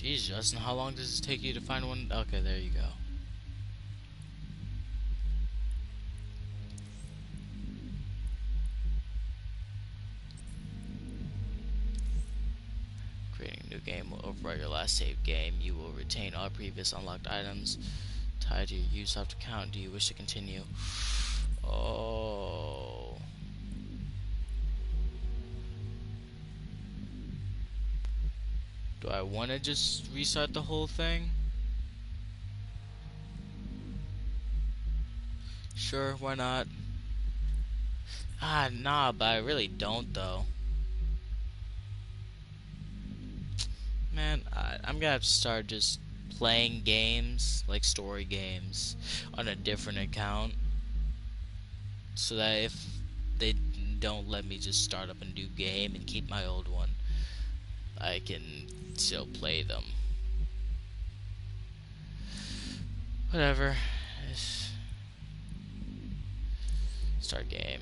Jeez, Justin, how long does it take you to find one? Okay, there you go. Creating a new game will overwrite your last saved game. You will retain all previous unlocked items tied to your Ubisoft account. Do you wish to continue? Oh. Do I want to just restart the whole thing? Sure, why not? Nah, but I really don't, though. Man, I'm gonna have to start just playing games, like story games, on a different account. So that if they don't let me just start up a new game and keep my old one, I can still play them. Whatever. Start game.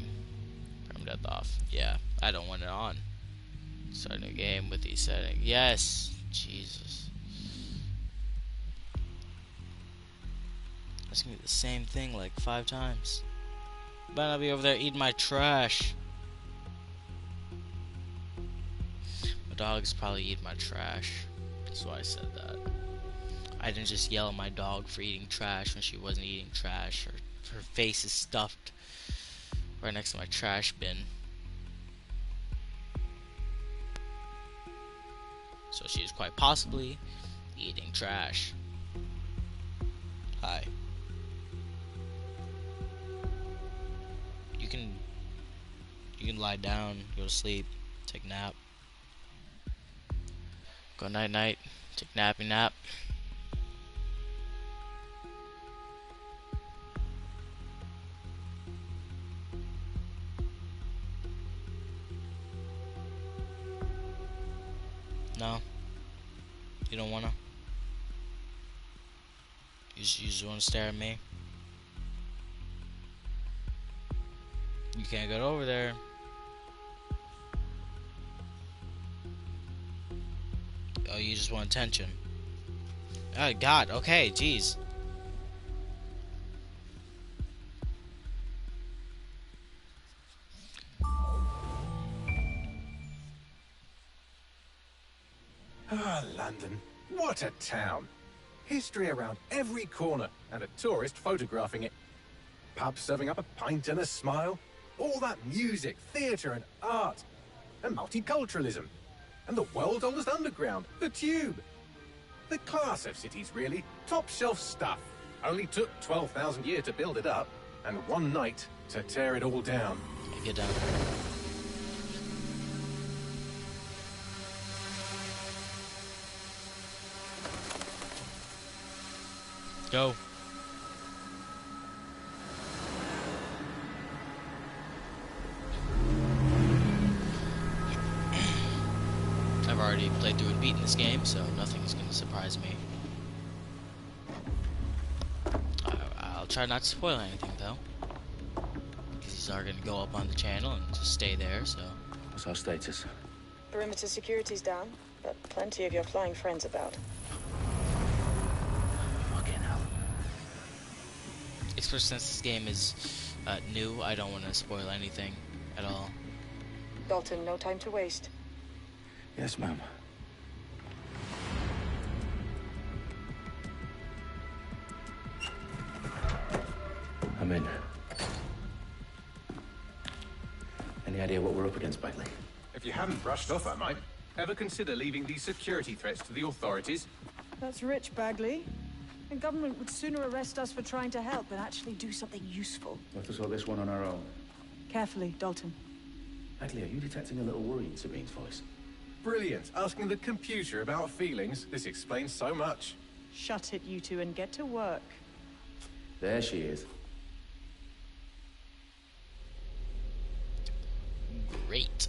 From death off. Yeah, I don't want it on. Start a new game with these settings. Yes! Jesus. That's gonna be the same thing like 5 times. But I'll be over there eating my trash. My dog's probably eating my trash. That's why I said that. I didn't just yell at my dog for eating trash when she wasn't eating trash. Her face is stuffed right next to my trash bin. So she is quite possibly eating trash. Hi. You can lie down, go to sleep, take a nap. Go night night, take nappy nap. No, you don't wanna. You just wanna stare at me. You can't get over there. Oh, you just want attention. Oh God. Okay, jeez. Ah, London. What a town. History around every corner and a tourist photographing it. Pubs serving up a pint and a smile. All that music, theatre and art. And multiculturalism. And the world's oldest underground, the Tube. The class of cities, really. Top shelf stuff. Only took 12,000 years to build it up. And one night to tear it all down. Get down. Go. I've already played through and beaten this game, so nothing's gonna surprise me. I'll try not to spoil anything, though. Because these are gonna go up on the channel and just stay there, so... What's our status? Perimeter security's down, but plenty of your flying friends about. Fucking hell. Especially since this game is new, I don't want to spoil anything at all. Dalton, no time to waste. Yes, ma'am. I'm in. Any idea what we're up against, Bagley? If you haven't brushed off, I might. Ever consider leaving these security threats to the authorities? That's rich, Bagley. The government would sooner arrest us for trying to help than actually do something useful. We'll have to sort this one on our own. Carefully, Dalton. Bagley, are you detecting a little worry in Sabine's voice? Brilliant. Asking the computer about feelings. This explains so much. Shut it, you two, and get to work. There she is. Great.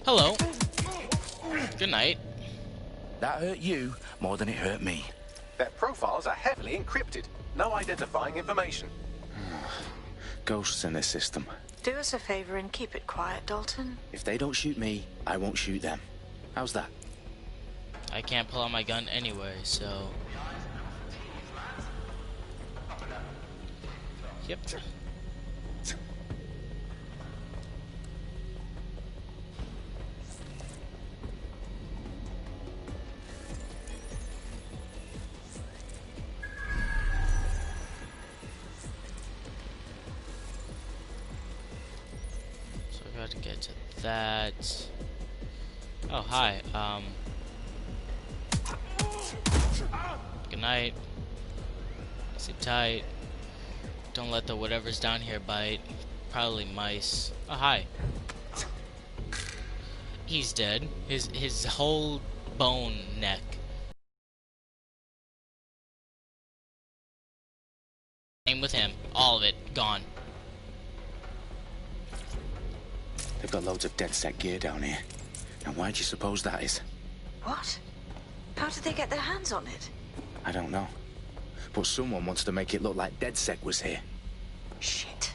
Hello. Good night. That hurt you more than it hurt me. Their profiles are heavily encrypted. No identifying information. Ghosts in this system. Do us a favor and keep it quiet, Dalton. If they don't shoot me, I won't shoot them. How's that? I can't pull out my gun anyway, so... Yep. So I got to get to that. Oh, hi. Good night. Sit tight. Don't let the whatever's down here bite. Probably mice. Oh, hi. He's dead. His whole bone neck. Same with him. All of it gone. They've got loads of DedSec gear down here. Now why do you suppose that is? What? How did they get their hands on it? I don't know. But someone wants to make it look like DedSec was here. Shit.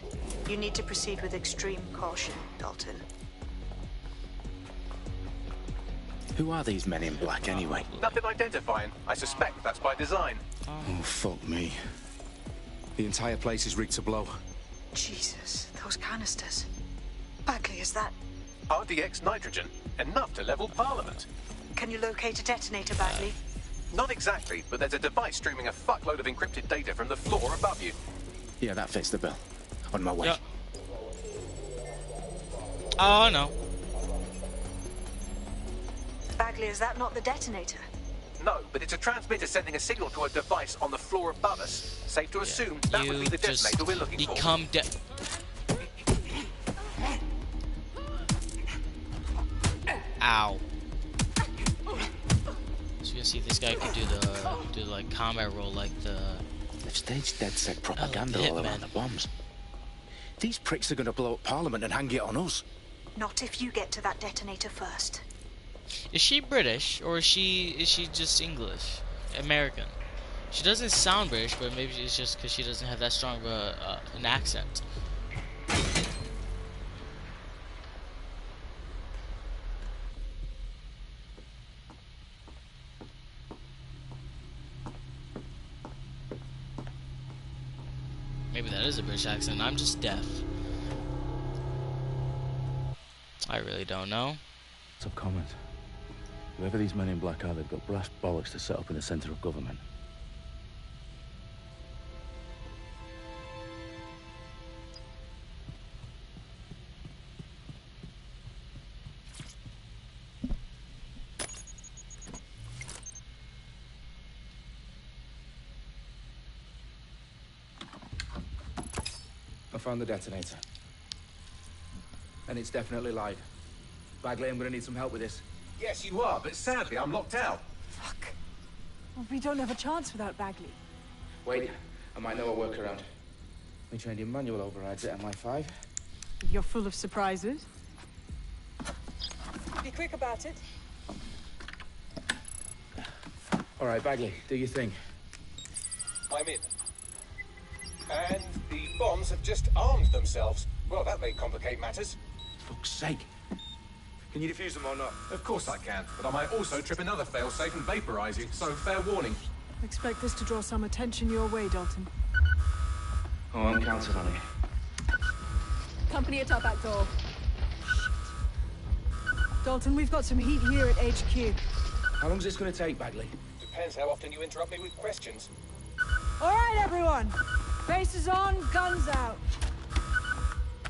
You need to proceed with extreme caution, Dalton. Who are these men in black anyway? Nothing identifying. I suspect that's by design. Oh, fuck me. The entire place is rigged to blow. Jesus, those canisters. Bagley, is that... RDX nitrogen. Enough to level Parliament. Can you locate a detonator, Bagley? Not exactly, but there's a device streaming a fuckload of encrypted data from the floor above you. Yeah, that fits the bill. On my way. Yep. Oh, no. Bagley, is that not the detonator? No, but it's a transmitter sending a signal to a device on the floor above us. Safe to assume that would be the detonator we're looking for. Become Ow. So you can see if this guy could do the like combat roll like the... They've staged DedSec propaganda all around the bombs. These pricks are going to blow up Parliament and hang it on us. Not if you get to that detonator first. Is she British or is she just English? American? She doesn't sound British, but maybe it's just because she doesn't have that strong of an accent. Maybe that is a British accent. I'm just deaf. I really don't know. Top comment. Whoever these men in black are, they've got brass bollocks to set up in the centre of government. I found the detonator. And it's definitely live. Bagley, I'm gonna need some help with this. Yes, you are, but sadly I'm locked out. Fuck. Well, we don't have a chance without Bagley. Wait, I might know a workaround. We trained in manual overrides at MI5. You're full of surprises. Be quick about it. All right, Bagley, do your thing. I'm in. And the bombs have just armed themselves. Well, that may complicate matters. Fuck's sake. Can you defuse them or not? Of course I can, but I might also trip another failsafe and vaporize you, so fair warning. Expect this to draw some attention your way, Dalton. Oh, I'm counting on it. Company at our back door. Shit. Dalton, we've got some heat here at HQ. How long's this gonna take, Bagley? Depends how often you interrupt me with questions. All right, everyone. Faces on, guns out.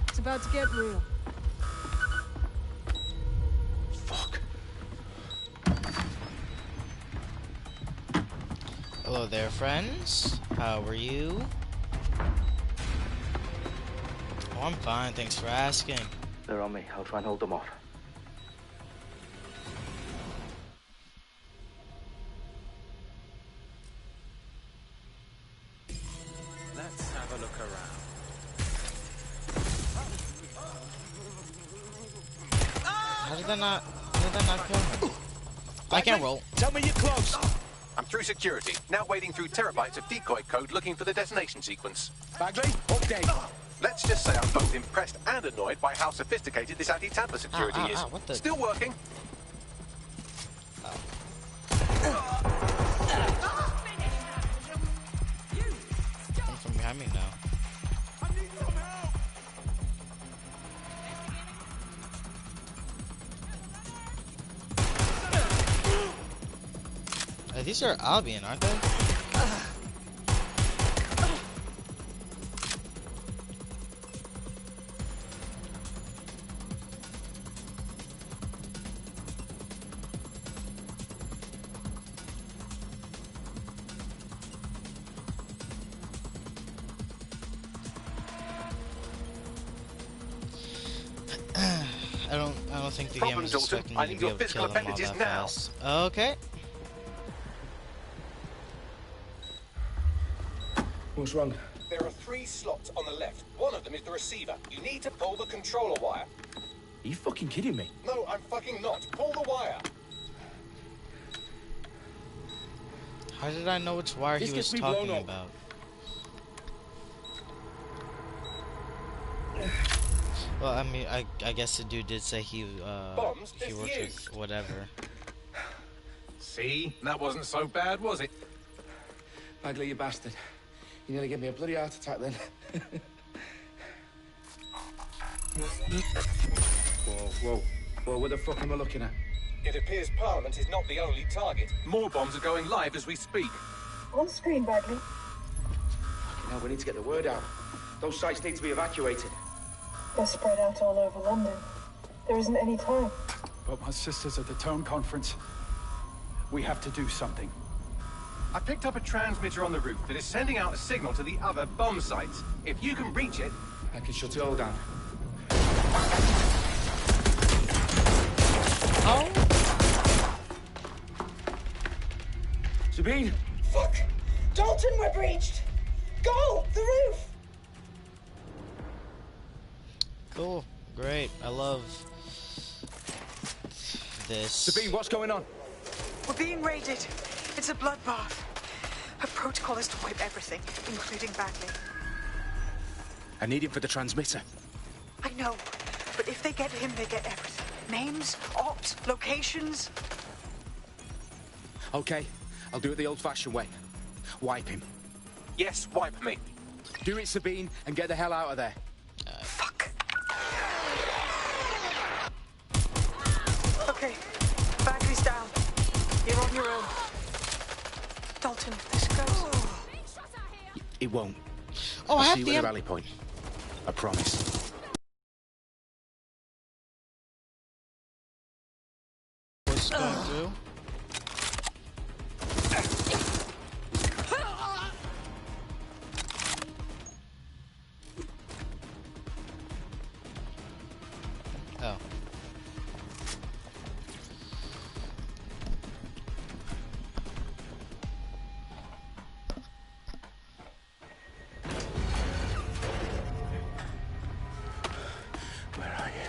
It's about to get real. Fuck. Hello there, friends. How are you? Oh, I'm fine. Thanks for asking. They're on me. I'll try and hold them off. Let's have a look around. How did that not kill him? I can't roll. Tell me you're close. I'm through security, now wading through terabytes of decoy code looking for the detonation sequence. Bagley, update. Let's just say I'm both impressed and annoyed by how sophisticated this anti-tamper security is. What the? Still working. Come from behind me now. These are Albion, aren't they? I don't think the game is expecting me to be able to kill them all that fast. Okay. What's wrong? There are 3 slots on the left. One of them is the receiver. You need to pull the controller wire. Are you fucking kidding me? No, I'm fucking not. Pull the wire. How did I know which wire he was talking about? Well, I mean, I guess the dude did say he works with whatever. See? That wasn't so bad, was it? Bagley, you bastard. You nearly gave me a bloody heart attack then. Whoa, what the fuck am I looking at? It appears Parliament is not the only target. More bombs are going live as we speak. On screen, Bagley. Now we need to get the word out. Those sites need to be evacuated. They're spread out all over London. There isn't any time. But my sister's at the Tone Conference. We have to do something. I picked up a transmitter on the roof that is sending out a signal to the other bomb sites. If you can reach it... I can shut it all down. Oh! Sabine! Fuck! Dalton, we're breached! Go! The roof! Cool. Great. I love this. Sabine, what's going on? We're being raided. It's a bloodbath. Her protocol is to wipe everything, including Bagley. I need him for the transmitter. I know, but if they get him, they get everything. Names, ops, locations. Okay, I'll do it the old-fashioned way. Wipe him. Yes, wipe me. Do it, Sabine, and get the hell out of there. Fuck. Okay, Bagley's down. You're on your own. Dalton, if this goes... It won't. Oh, I'll I have see you the at the rally point. I promise. What's going through? Oh. Where are you?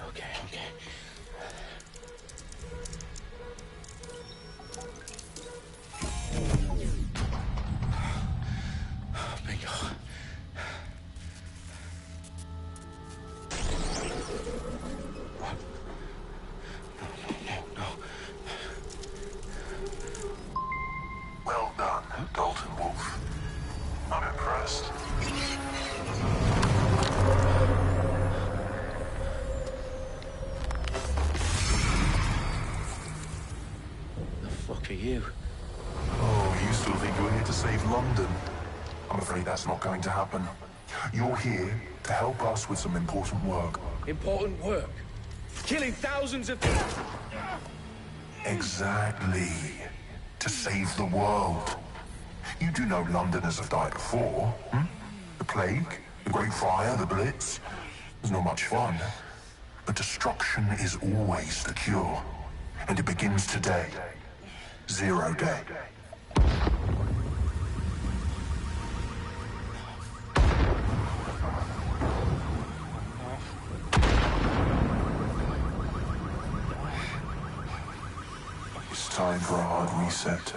Okay. Bingo. No. Well done, Dalton Wolf. I'm impressed. The fuck are you? Oh, you still think you're here to save London? I'm afraid that's not going to happen. You're here to help us with some important work. Important work. Killing thousands of... Exactly. To save the world. You do know Londoners have died before, hmm? The plague, the Great Fire, the Blitz. It's not much fun. But destruction is always the cure. And it begins today. 0 day. time for a hard reset.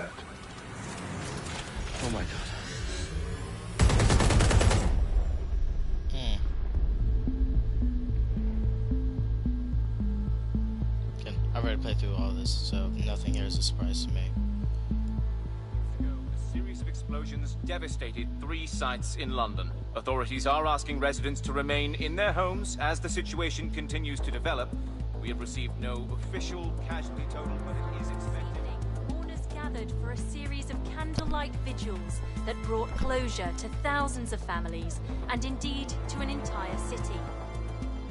Oh my god. Again, I've already played through all of this, so nothing here is a surprise to me. A series of explosions devastated 3 sites in London. Authorities are asking residents to remain in their homes as the situation continues to develop. We have received no official casualty total, but it is expected. Mourners gathered for a series of candlelight vigils that brought closure to thousands of families and indeed to an entire city.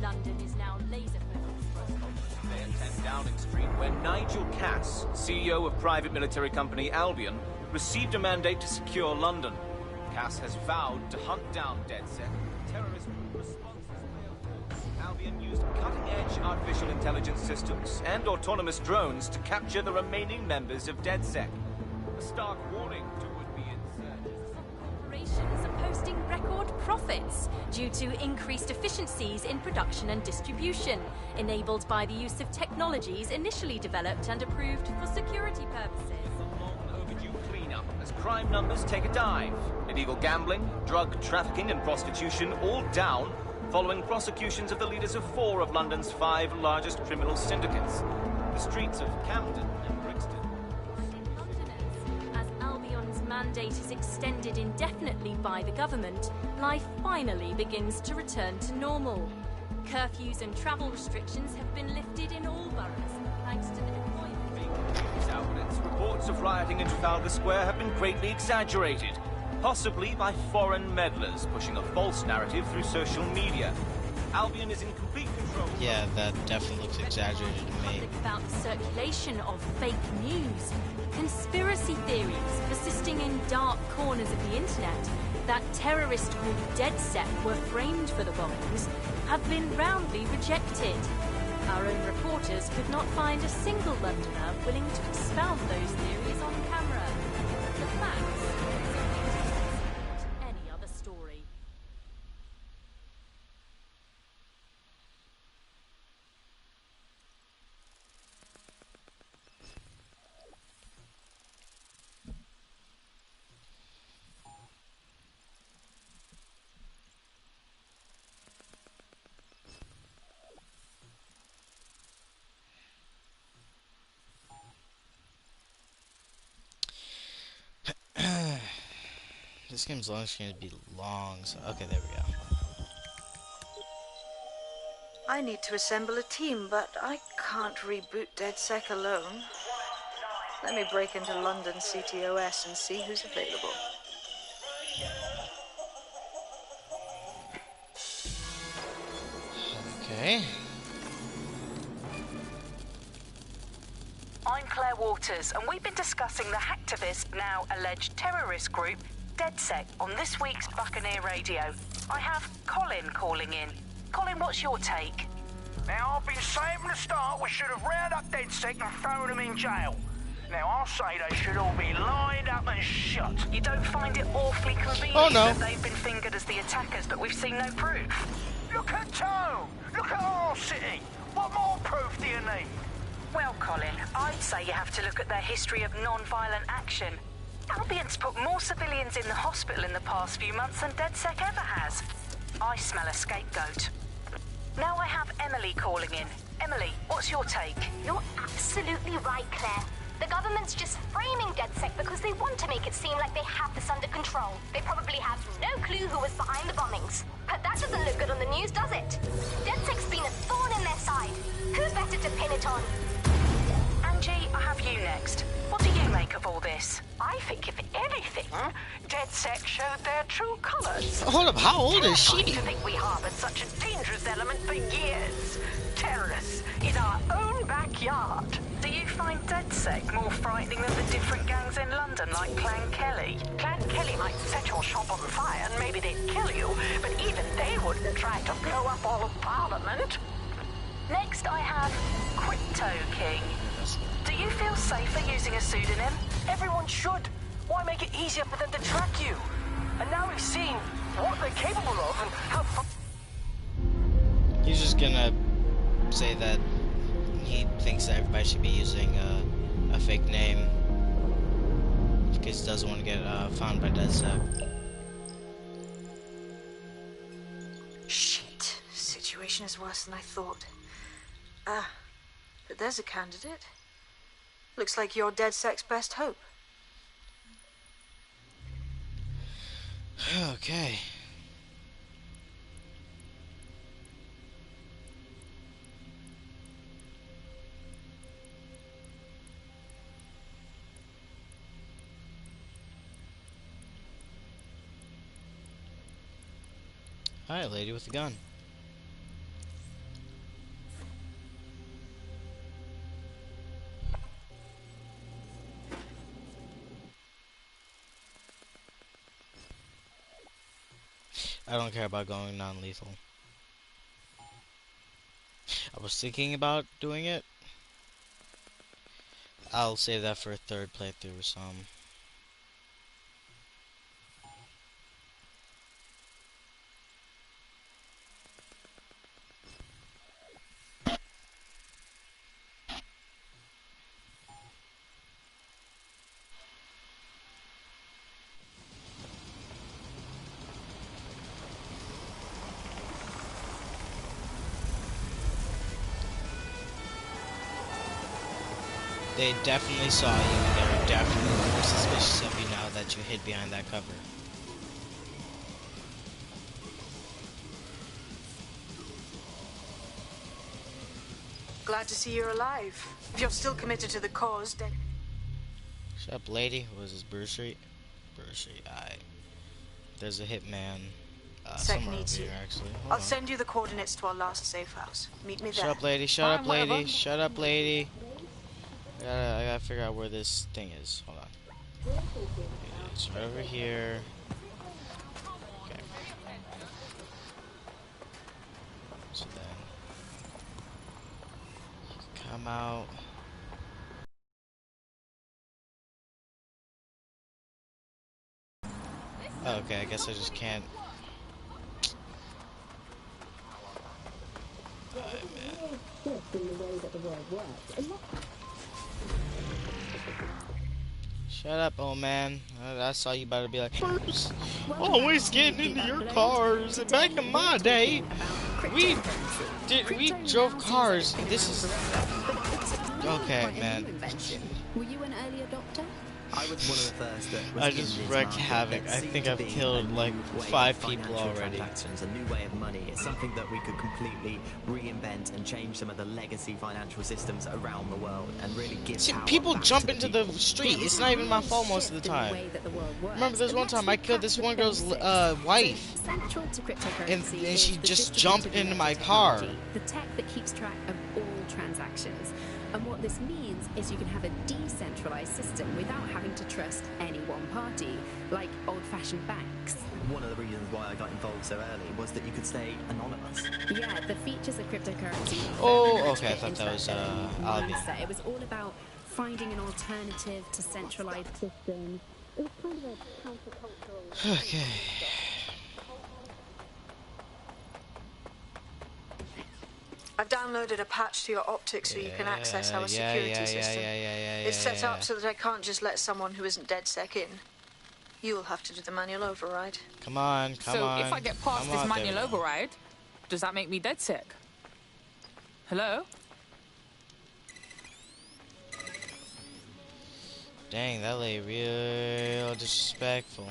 London is now laser-focused. They attend Downing Street, where Nigel Cass, CEO of private military company Albion, received a mandate to secure London. Cass has vowed to hunt down DedSec. Terrorist responses failed. Albion used cutting-edge artificial intelligence systems and autonomous drones to capture the remaining members of DedSec. A stark warning to would-be insurgents. Corporations are posting record profits due to increased efficiencies in production and distribution, enabled by the use of technologies initially developed and approved for security purposes. As crime numbers take a dive. Illegal gambling, drug trafficking and prostitution all down following prosecutions of the leaders of 4 of London's 5 largest criminal syndicates. The streets of Camden and Brixton. Londoners, as Albion's mandate is extended indefinitely by the government, life finally begins to return to normal. Curfews and travel restrictions have been lifted in all boroughs, thanks to the deployment. News outlets, reports of rioting in Trafalgar Square have been greatly exaggerated, possibly by foreign meddlers pushing a false narrative through social media. Albion is in complete control. Yeah, that definitely looks exaggerated to me. About the circulation of fake news, conspiracy theories persisting in dark corners of the internet that terrorist group DedSec were framed for the bombings have been roundly rejected. Our own reporters could not find a single Londoner willing to expound those theories on camera. The facts simply any other story. This game's launch going to be long, so okay, there we go. I need to assemble a team, but I can't reboot DedSec alone. Let me break into London CTOS and see who's available. Okay. I'm Claire Waters, and we've been discussing the hacktivist, now alleged terrorist group, DedSec, on this week's Buccaneer Radio. I have Colin calling in. Colin, what's your take? Now, I've been saying from the start we should have rounded up DedSec and thrown them in jail. Now, I'll say they should all be lined up and shot. You don't find it awfully convenient that they've been fingered as the attackers, but we've seen no proof? Look at Tone! Look at our city! What more proof do you need? Well, Colin, I'd say you have to look at their history of non-violent action. Albion's put more civilians in the hospital in the past few months than DedSec ever has. I smell a scapegoat. Now I have Emily calling in. Emily, what's your take? You're absolutely right, Claire. The government's just framing DedSec because they want to make it seem like they have this under control. They probably have no clue who was behind the bombings. But that doesn't look good on the news, does it? DedSec's been a thorn in their side. Who's better to pin it on? Angie, I have you next. What do you make of all this? I think, if anything, DedSec showed their true colors. Hold up, how old is she? To think we harbored such a dangerous element for years. Terrorists in our own backyard. Do you find DedSec more frightening than the different gangs in London, like Clan Kelly? Clan Kelly might set your shop on fire and maybe they'd kill you, but even they wouldn't try to blow up all of Parliament. Next, I have Crypto King. Do you feel safer using a pseudonym? Everyone should. Why make it easier for them to track you? And now we've seen what they're capable of and how... He's just gonna say that he thinks that everybody should be using a a fake name in case it doesn't want to get found by DedSec. Shit. Situation is worse than I thought. But there's a candidate. Looks like you're DedSec's best hope. Okay. Hi, lady with a gun. I don't care about going non-lethal. I was thinking about doing it. I'll save that for a third playthrough or some. They definitely saw you, and they're definitely more suspicious of you now that you hid behind that cover. Glad to see you're alive. If you're still committed to the cause, then... Shut up, lady. What is this, Bruce Street? Bruce Street, aight. There's a hitman somewhere over here, actually. Hold I'll on. send you the coordinates to our last safe house. Meet me there. Shut up, lady. Shut up, lady. Shut up, lady. I gotta figure out where this thing is. Hold on. It's right over here. Okay. So then, you come out. Oh, okay, I guess I just can't. Shut up, old man. I saw you about to be like, always getting into your cars. Back in my day, we drove cars. This is okay, man. Were you an early adopter? I was one of the first that was I just wrecked havoc. I think I've killed like 5 people already. A new way of money. It's something that we could completely reinvent and change some of the legacy financial systems around the world and really give See, power people back jump to into the street. It's not even my fault most of the time. Remember, there's one time I killed this one girl's wife, and she just jumped into my car. The tech that keeps track of all transactions. And what this means is you can have a decentralized system without having to trust any one party, like old-fashioned banks. One of the reasons why I got involved so early was that you could stay anonymous. Yeah, the features of cryptocurrency. Oh, okay, I thought that was Albion. It was all about finding an alternative to centralized systems. It was kind of a countercultural. Okay. I've downloaded a patch to your optics so you can access our security system. It's set up so that I can't just let someone who isn't DedSec in. You'll have to do the manual override. Come on, come on. So if I get past this manual override, does that make me DedSec? Hello? Dang, that lady real disrespectful.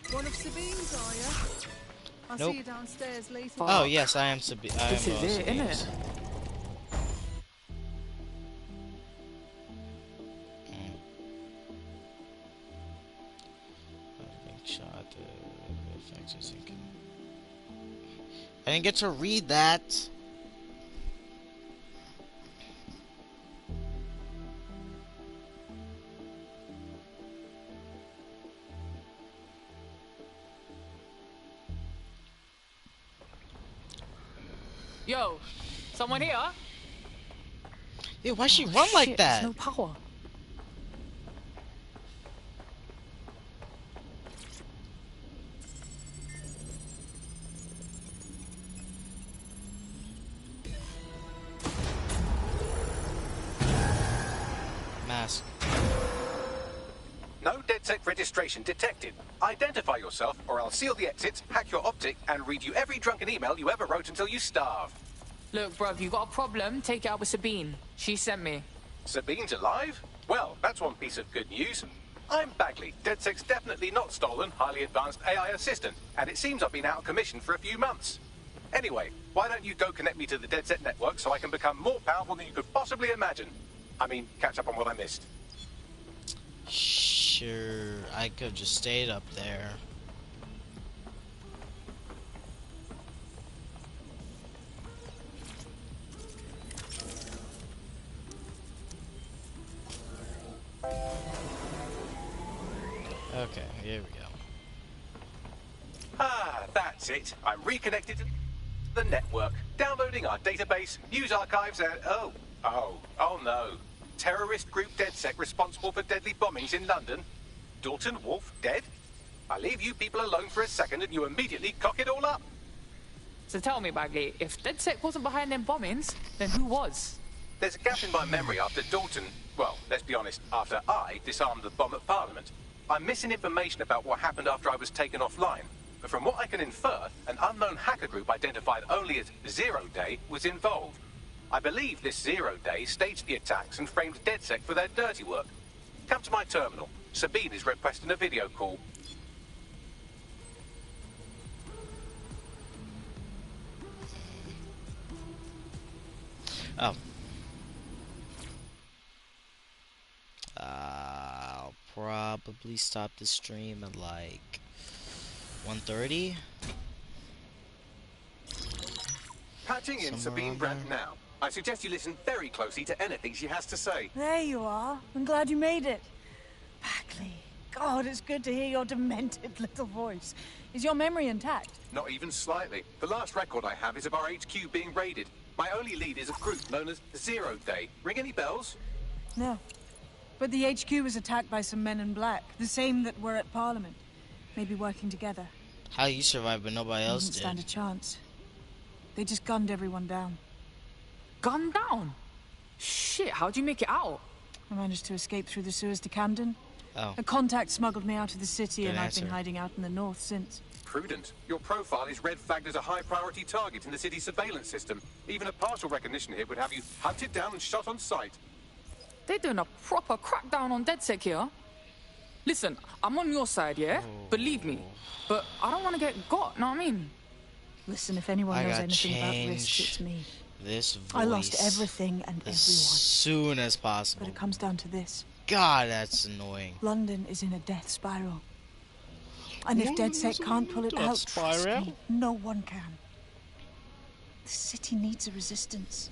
One of Sabine's, are you? I'll Nope. see you downstairs later. Oh yes, I am Sabine. This is it, isn't it? I didn't get to read that. Yo, someone here? Yeah, why'd she run like that? There's no power. mask. No DedSec registration detected. Identify yourself, or I'll seal the exits, hack your optic, and read you every drunken email you ever wrote until you starve. Look, bruv, you got a problem? Take it out with Sabine. She sent me. Sabine's alive? Well, that's one piece of good news. I'm Bagley, DedSec's definitely not stolen, highly advanced AI assistant, and it seems I've been out of commission for a few months. Anyway, why don't you go connect me to the DedSec network so I can become more powerful than you could possibly imagine? I mean, catch up on what I missed. Sure, I could just stayed up there. Okay, here we go. Ah, that's it. I'm reconnected to the network, downloading our database, news archives, and oh no. Terrorist group DedSec responsible for deadly bombings in London. Dalton Wolf dead? I leave you people alone for a second and you immediately cock it all up. So tell me, Bagley, if DedSec wasn't behind them bombings, then who was? There's a gap in my memory after Dalton, well, let's be honest, after I disarmed the bomb at Parliament. I'm missing information about what happened after I was taken offline. But from what I can infer, an unknown hacker group identified only as Zero Day was involved. I believe this Zero Day staged the attacks and framed DedSec for their dirty work. Come to my terminal. Sabine is requesting a video call. Oh. I'll probably stop the stream at like 1:30. Patching in Sabine Brandt now. I suggest you listen very closely to anything she has to say. There you are. I'm glad you made it. Bagley. God, it's good to hear your demented little voice. Is your memory intact? Not even slightly. The last record I have is of our HQ being raided. My only lead is a group known as Zero Day. Ring any bells? No. But the HQ was attacked by some men in black. The same that were at Parliament. Maybe working together. How you survived but nobody else Didn't stand did? a chance. They just gunned everyone down. Gunned down? Shit, how'd you make it out? I managed to escape through the sewers to Camden. Oh. A contact smuggled me out of the city, Good and answer. I've been hiding out in the north since. Prudent. Your profile is red flagged as a high-priority target in the city's surveillance system. Even a partial recognition hit would have you hunted down and shot on sight. They're doing a proper crackdown on DedSec here. Listen, I'm on your side, yeah? Believe me. But I don't want to get got, know what I mean? Listen, if anyone I knows gotta anything about risks, change it's me. this voice I lost everything and as everyone. soon as possible. But it comes down to this. God, that's annoying. London is in a death spiral. And if DedSec can't pull it out, trust me, no one can. The city needs a resistance.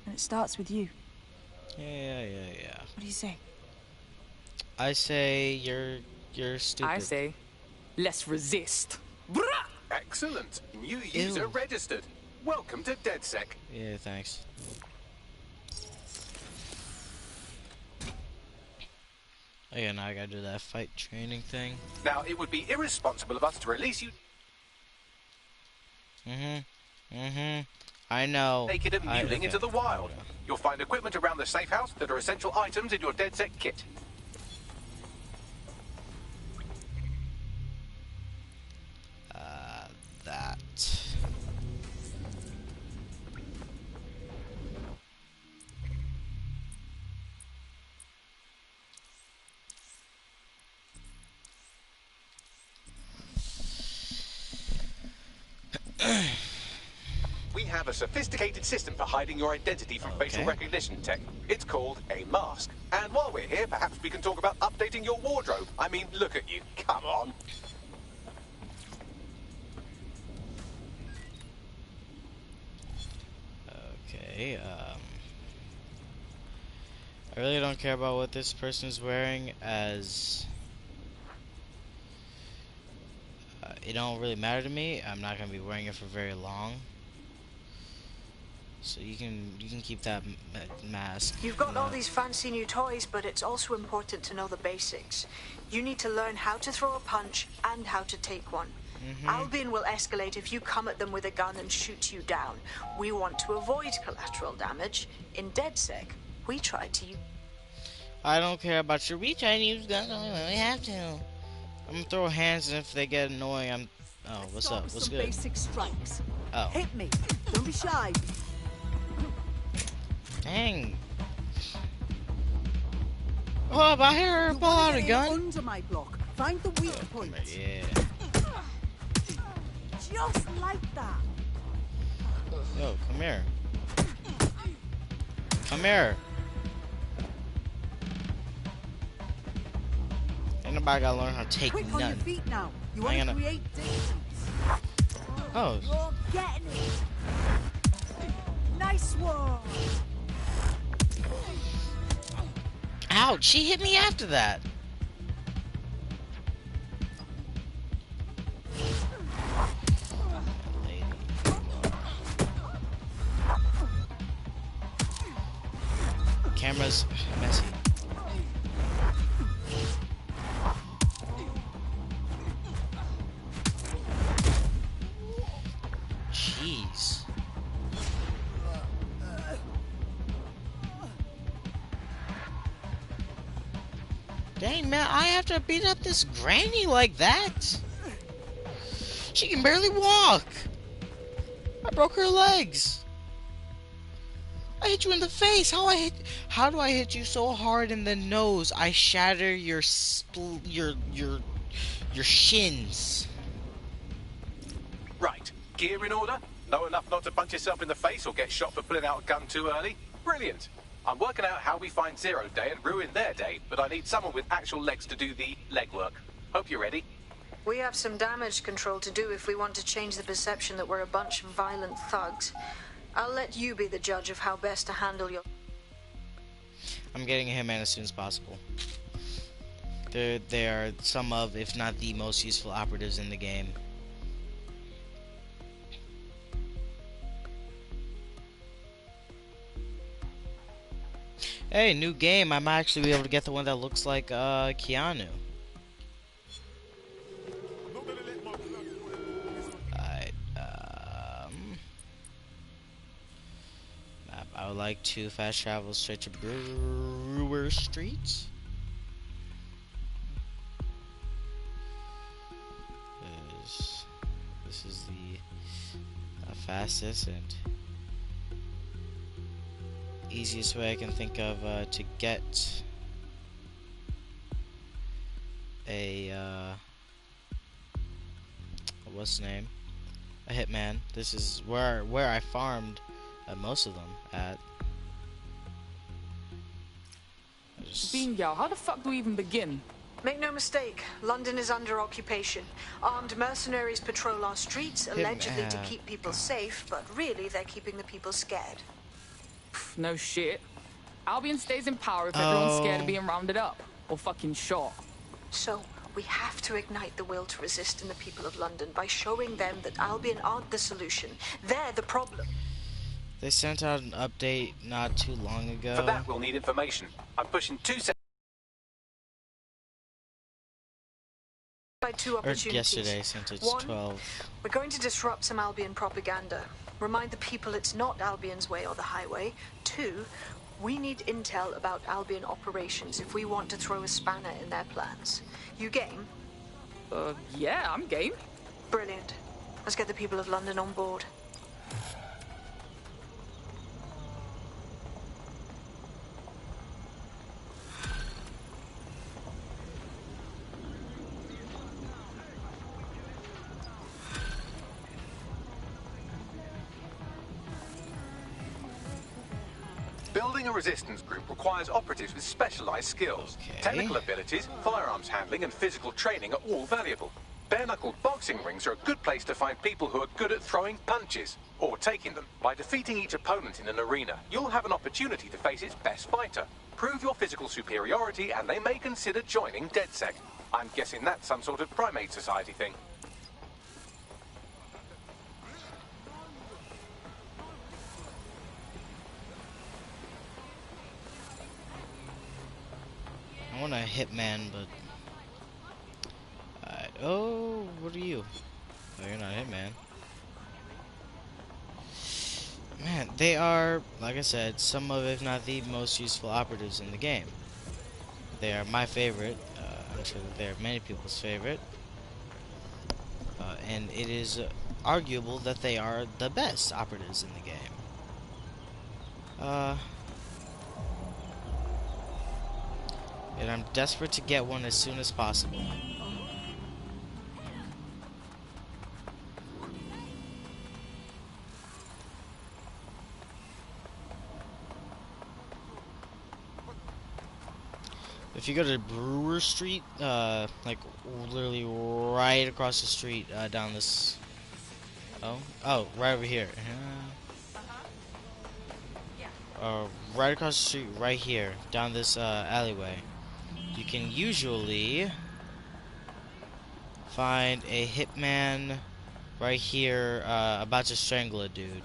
And it starts with you. Yeah. What do you say? I say you're stupid. I say, let's resist. Excellent. New user registered. Welcome to DedSec. Yeah, thanks. Oh yeah, now I gotta do that fight training thing. Now, it would be irresponsible of us to release you I know. naked and mewling into the wild. Okay. You'll find equipment around the safe house that are essential items in your DedSec kit. That. We have a sophisticated system for hiding your identity from facial recognition tech. It's called a mask. And while we're here, perhaps we can talk about updating your wardrobe. I mean, look at you. Come on. Okay, I really don't care about what this person's wearing, as it don't really matter to me. I'm not gonna be wearing it for very long, so you can keep that mask. You've got all these fancy new toys, but it's also important to know the basics. You need to learn how to throw a punch and how to take one. Albion will escalate if you come at them with a gun and shoot you down. We want to avoid collateral damage. In DedSec, we try to I don't care about your reach. I use guns only when we have to. I'm gonna throw hands, and if they get annoying, I'm. Oh, what's up? What's good? Basic strikes. Oh. Hit me. Don't be shy. Dang. Oh, I hear her pull out a gun. Under my block. Find the weak point. Yeah. Just like that. Yo, come here. Come here. Ain't nobody gotta learn how to take Quick nothing. on your feet now. You want to create distance. Oh. You're getting it. Nice one. Ouch, she hit me after that. Camera's messy. Jeez. Dang, man, I have to beat up this granny like that? She can barely walk. I broke her legs. I hit you in the face. How do I hit you so hard in the nose? I shatter your shins. Right. Gear in order? Know enough not to punch yourself in the face or get shot for pulling out a gun too early? Brilliant. I'm working out how we find Zero Day and ruin their day, but I need someone with actual legs to do the legwork. Hope you're ready. We have some damage control to do if we want to change the perception that we're a bunch of violent thugs. I'll let you be the judge of how best to handle your... I'm getting a hitman as soon as possible. They are some of, if not the most useful operatives in the game. Hey, new game. I might actually be able to get the one that looks like Keanu. Alright, map. I would like to fast travel straight to Brewer Street. This is the fastest and easiest way I can think of to get a what's the name? A hitman. This is where I farmed most of them at. Bingo, how the fuck do we even begin? Make no mistake, London is under occupation. Armed mercenaries patrol our streets, allegedly to keep people safe, but really they're keeping the people scared. No shit. Albion stays in power if everyone's scared of being rounded up or fucking shot. So, we have to ignite the will to resist in the people of London by showing them that Albion aren't the solution. They're the problem. They sent out an update not too long ago. For that, we'll need information. I'm pushing 2 seconds. Two opportunities. Yesterday, since it's 12. We're going to disrupt some Albion propaganda. Remind the people it's not Albion's way or the highway. 2, we need intel about Albion operations if we want to throw a spanner in their plans. You game? Yeah, I'm game. Brilliant. Let's get the people of London on board. Building a resistance group requires operatives with specialized skills. Technical abilities, firearms handling, and physical training are all valuable. Bare-knuckled boxing rings are a good place to find people who are good at throwing punches, or taking them. By defeating each opponent in an arena, you'll have an opportunity to face its best fighter. Prove your physical superiority, and they may consider joining DedSec. I'm guessing that's some sort of primate society thing. I want a hitman, but... oh, what are you? Oh, you're not a hitman. Man, they are, like I said, some of, if not the most useful operatives in the game. they are my favorite. I'm sure that they are many people's favorite. And it is arguable that they are the best operatives in the game. And I'm desperate to get one as soon as possible. If you go to Brewer Street, like literally right across the street, down this. Oh, right over here. Right across the street, right here, down this alleyway. You can usually find a hitman right here, about to strangle a dude.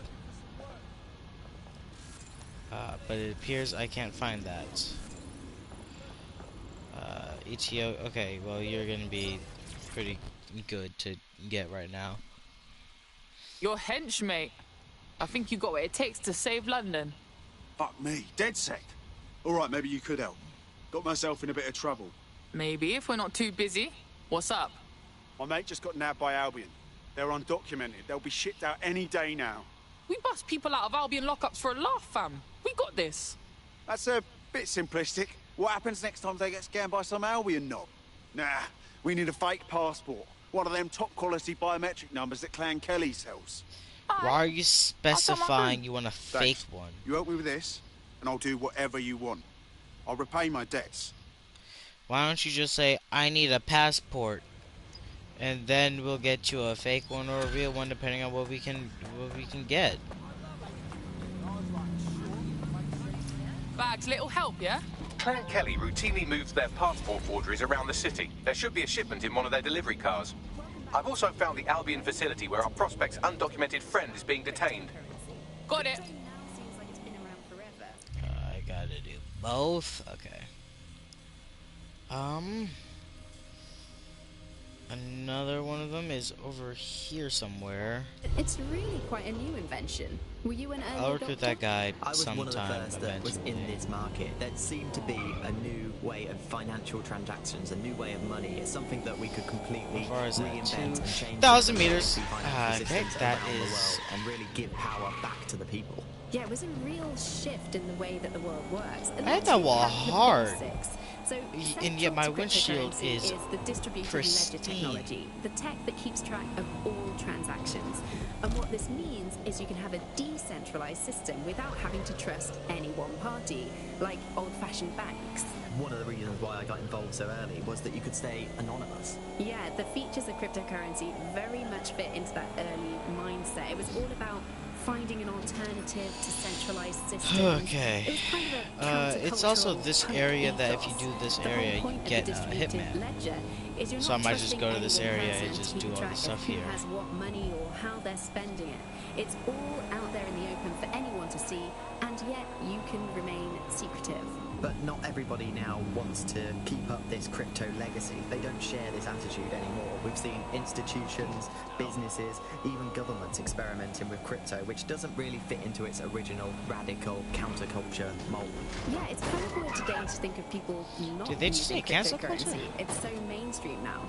But it appears I can't find that. ETO, okay, well, you're gonna be pretty good to get right now. You're hench, mate. I think you got what it takes to save London. Fuck me, DedSec. Alright, maybe you could help. Got myself in a bit of trouble. Maybe, if we're not too busy. What's up? My mate just got nabbed by Albion. They're undocumented. They'll be shipped out any day now. We bust people out of Albion lockups for a laugh, fam. We got this. That's a bit simplistic. What happens next time they get scammed by some Albion knob? Nah, we need a fake passport. One of them top-quality biometric numbers that Clan Kelly sells. Why are you specifying you want a fake one? You help me with this, and I'll do whatever you want. I'll repay my debts. Why don't you just say, I need a passport, and then we'll get you a fake one or a real one, depending on what we can get. Bags, little help, yeah? Clan Kelly routinely moves their passport forgeries around the city. There should be a shipment in one of their delivery cars. I've also found the Albion facility where our prospect's undocumented friend is being detained. Got it. I gotta do both. Okay. Another one of them is over here somewhere. It's really quite a new invention. Were you an early I'll recruit that guy I was sometime one of the first that was eventually. in this market. There seemed to be a new way of financial transactions, a new way of money. It's something that we could completely How far is that? reinvent and change 2,000 meters. financial Okay, systems that around the is- world and really give power back to the people. Yeah, it was a real shift in the way that the world works. I hit that wall hard. So, And yet my central to windshield cryptocurrency is the distributed pristine. ledger technology, the tech that keeps track of all transactions. And what this means is you can have a decentralized system without having to trust any one party, like old-fashioned banks. One of the reasons why I got involved so early was that you could stay anonymous. Yeah, the features of cryptocurrency very much fit into that early mindset. It was all about finding an alternative to centralized systems. Okay. It was kind of a it's also countercultural this punk area that if you ethos. do this The whole area, you point of get the a distributed hitman. ledger is you're So I not might just trusting go to this any one area person and to just keep do all track this of stuff who here. has what money or how they're spending it. It's all out there in the open for anyone to see, and yet you can remain secretive. But not everybody now wants to keep up this crypto legacy. They don't share this attitude anymore. We've seen institutions, businesses, even governments experimenting with crypto, which doesn't really fit into its original radical counterculture mold. Yeah, it's kind of weird today to think of people not Did they just using say cancel culture? cryptocurrency. It's so mainstream now.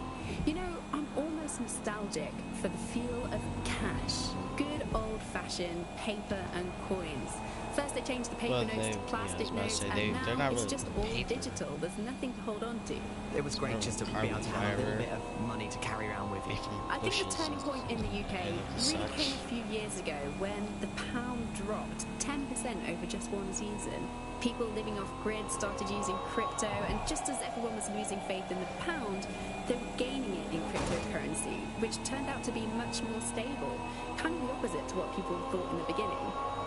You know, I'm almost nostalgic for the feel of cash. Good old-fashioned paper and coins. First they changed the paper notes to plastic notes, and now they're not it's really just all paper. digital. There's nothing to hold on to. It was great just to be able to have a little bit of money to carry around with you. I think the turning point in the UK really such. came a few years ago when the pound dropped 10% over just one season. People living off grid started using crypto, and just as everyone was losing faith in the pound, they were gaining it in cryptocurrency, which turned out to be much more stable, kind of the opposite to what people thought in the beginning.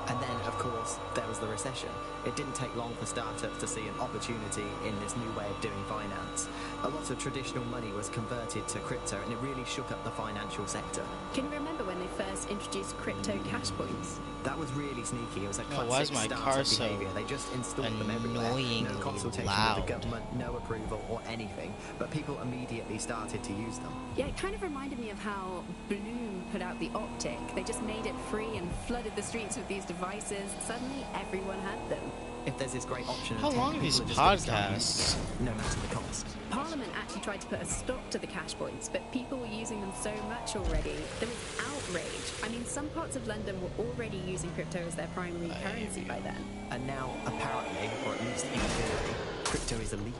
And then, of course, there was the recession. It didn't take long for startups to see an opportunity in this new way of doing finance. A lot of traditional money was converted to crypto, and it really shook up the financial sector. Can you remember when they first introduced crypto cash points? That was really sneaky. It was a Oh, classic why is my startup car so behavior. They just installed them everywhere. No annoyingly consultation loud? with the government, no approval or anything. But people immediately started to use them. Yeah, it kind of reminded me of how Bloom put out the Optic. They just made it free and flooded the streets with these devices. devices, suddenly everyone had them. If there's this great option, how long are these podcasts? No matter the cost. Parliament actually tried to put a stop to the cash points, but people were using them so much already. There was outrage. I mean, some parts of London were already using crypto as their primary currency by then. And now, apparently, or at least in theory, crypto is illegal.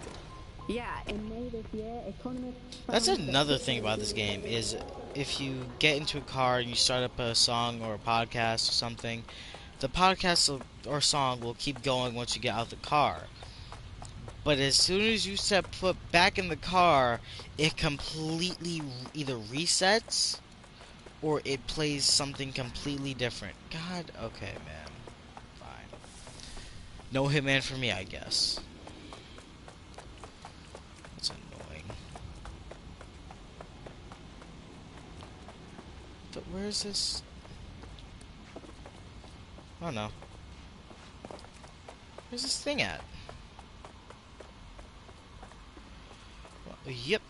Yeah, in May this year, economists... That's another thing about this game, is if you get into a car and you start up a song or a podcast or something, the podcast or song will keep going once you get out of the car. But as soon as you step foot back in the car, it completely either resets or it plays something completely different. God, okay, man. Fine. No Hitman for me, I guess. That's annoying. But where is this? Oh no. Where's this thing at? Well, yep.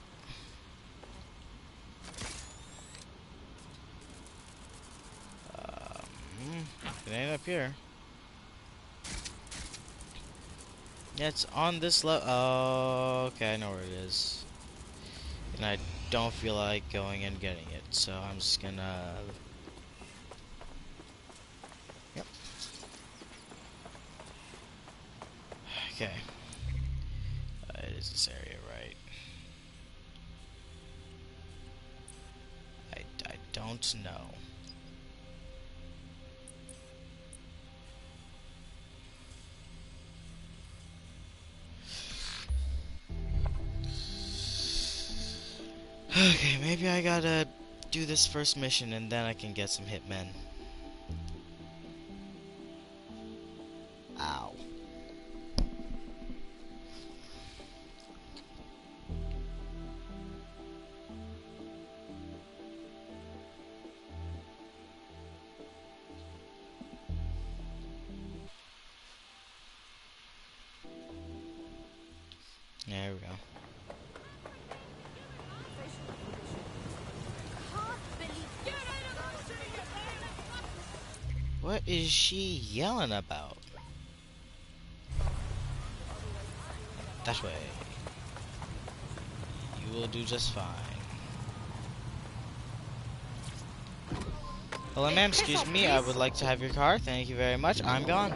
It ain't up here. Yeah, it's on this level. Oh, okay, I know where it is. And I don't feel like going and getting it, so I'm just gonna... Yep. Okay. It is this area, right? I don't know. Okay, maybe I gotta do this first mission and then I can get some hitmen. Ow. There we go. What is she yelling about? That way. You will do just fine. Hello, ma'am. Excuse me. I would like to have your car. Thank you very much. I'm gone.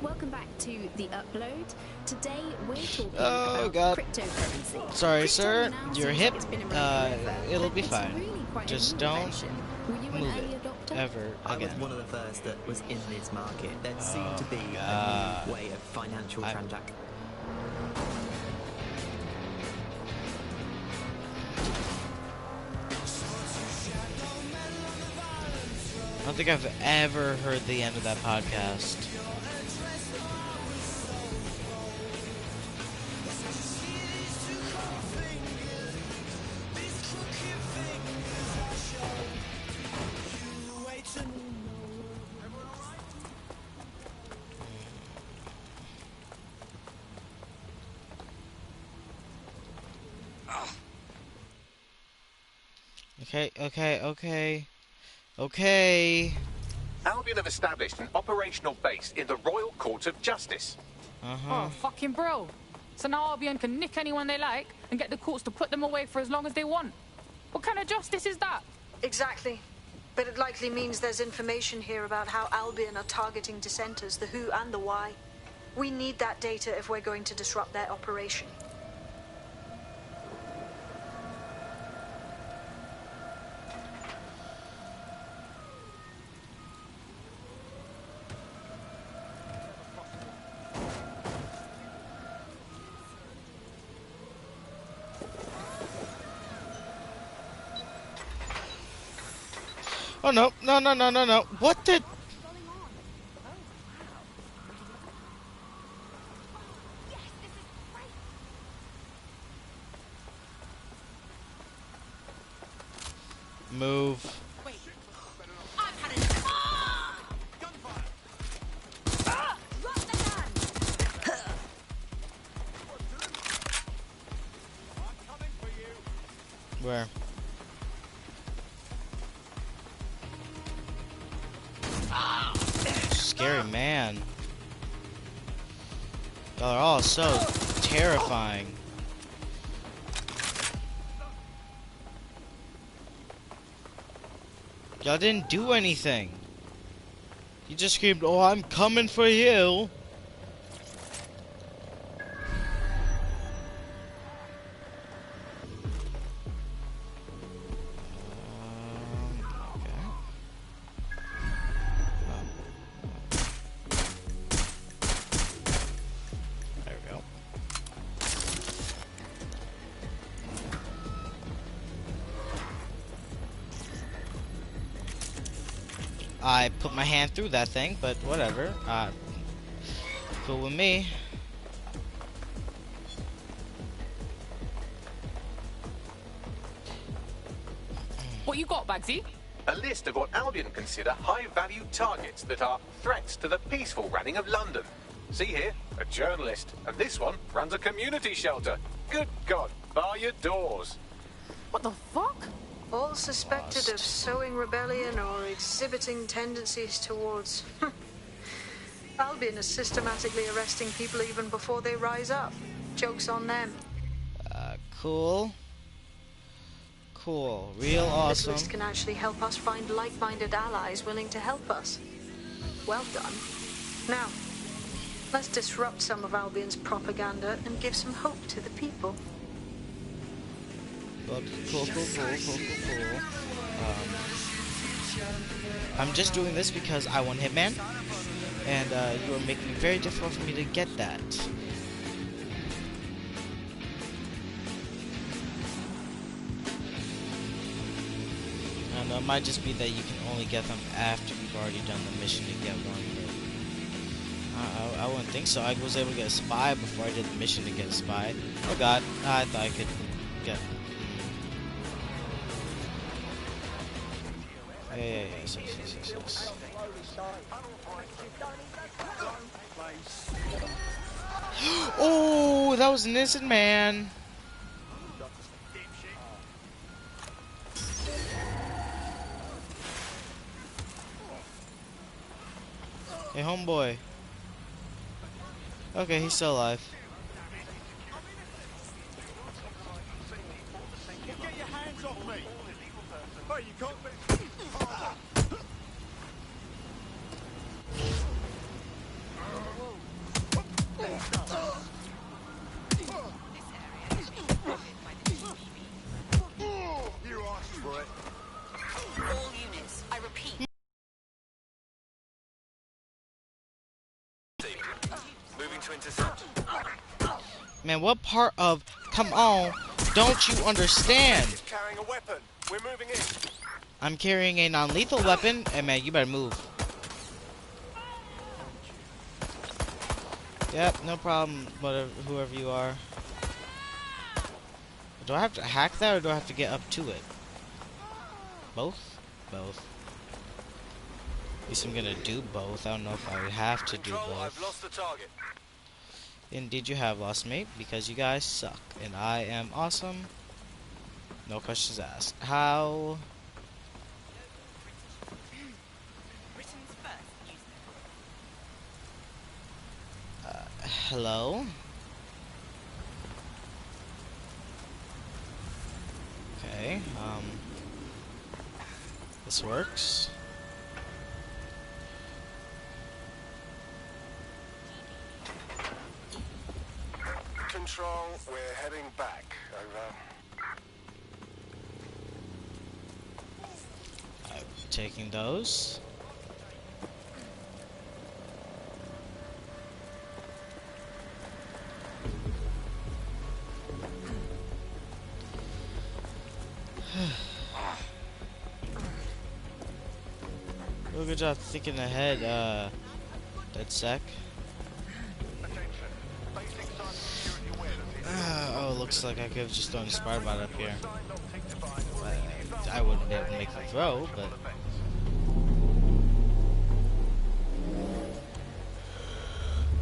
Welcome back to The Upload. Today we're talking about cryptocurrency. Sorry, sir. You're hip. It'll be fine. Really just don't move it ever I again. was one of the first that was in this market. There seemed to be a new way of financial transaction. I don't think I've ever heard the end of that podcast. Okay. Albion have established an operational base in the Royal Court of Justice. Oh, fucking bro. So now Albion can nick anyone they like and get the courts to put them away for as long as they want. What kind of justice is that? Exactly. But it likely means there's information here about how Albion are targeting dissenters, the who and the why. We need that data if we're going to disrupt their operation. Oh no, no. What the? Move. Where? scary man. Y'all are all so terrifying. Y'all didn't do anything. You just screamed, "Oh, I'm coming for you." I put my hand through that thing, but whatever. Cool with me. What you got, Bagsy? A list of what Albion consider high-value targets that are threats to the peaceful running of London. See here, a journalist, and this one runs a community shelter. Good God, bar your doors. What the fuck? All suspected of sowing rebellion or exhibiting tendencies towards... Albion is systematically arresting people even before they rise up. Joke's on them. Cool. Cool. Real awesome. This list can actually help us find like-minded allies willing to help us. Well done. Now, let's disrupt some of Albion's propaganda and give some hope to the people. Cool. I'm just doing this because I want Hitman, and you are making it very difficult for me to get that. And it might just be that you can only get them after you've already done the mission to get one. But I wouldn't think so. I was able to get a spy before I did the mission to get a spy. Oh god, I thought I could get... Yes. Oh, that was an innocent man. Hey, homeboy. Okay, he's still alive. Get your hands off me! Oh, you can't be... You asked for it. All units, I repeat. Moving to intercept. Man, what part of come on don't you understand? He's carrying a weapon. We're moving in. I'm carrying a non-lethal weapon. Hey man, you better move. Yep, no problem, whatever, whoever you are. Do I have to hack that or do I have to get up to it? Both? Both. At least I'm gonna do both. I don't know if I would have to do both. I've lost the target. Indeed you have lost me, because you guys suck. And I am awesome. No questions asked. How? Hello? Okay, this works. Control, we're heading back. Over. I'm taking those. Well, good job thinking ahead, dead sec. Oh, looks like I could have just thrown a spider bot up here. I wouldn't be able to make the throw, but...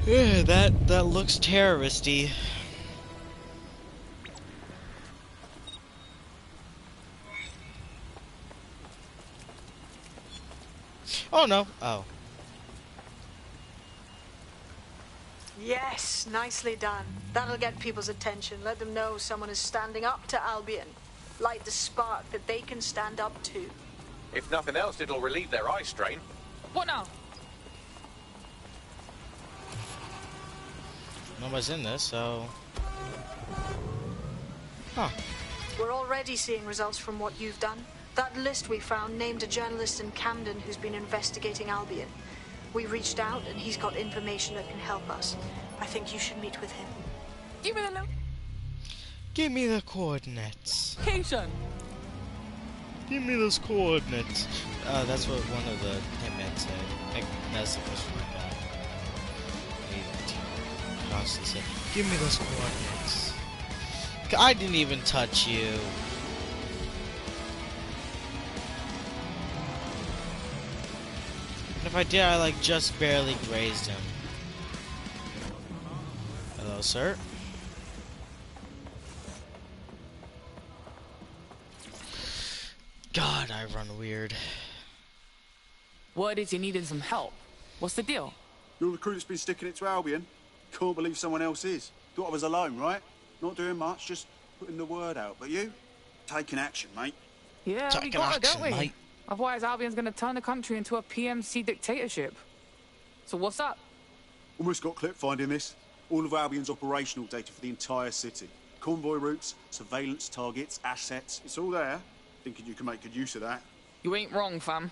Yeah, that looks terroristy. Oh no. Oh. Yes, nicely done. That'll get people's attention. Let them know someone is standing up to Albion. Light the spark that they can stand up to. If nothing else, it'll relieve their eye strain. What now? Nobody's in this, so... Huh. We're already seeing results from what you've done. That list we found named a journalist in Camden who's been investigating Albion. We reached out and he's got information that can help us. I think you should meet with him. Give me the note. Give me the coordinates. Location. Give me those coordinates. That's what one of the hitmen said. Like, that's the first one I got. He constantly said, give me those coordinates. I didn't even touch you. And if I did, I like just barely grazed him. Hello, sir. God, I run weird. Word is you needed some help. What's the deal? You're the crew that's been sticking it to Albion. Can't believe someone else is. Thought I was alone, right? Not doing much, just putting the word out. But you? Taking action, mate. Yeah, we got it, don't we? Mate. Otherwise, Albion's gonna turn the country into a PMC dictatorship. So what's up? Almost got clip finding this. All of Albion's operational data for the entire city. Convoy routes, surveillance targets, assets. It's all there. Thinking you can make good use of that. You ain't wrong, fam.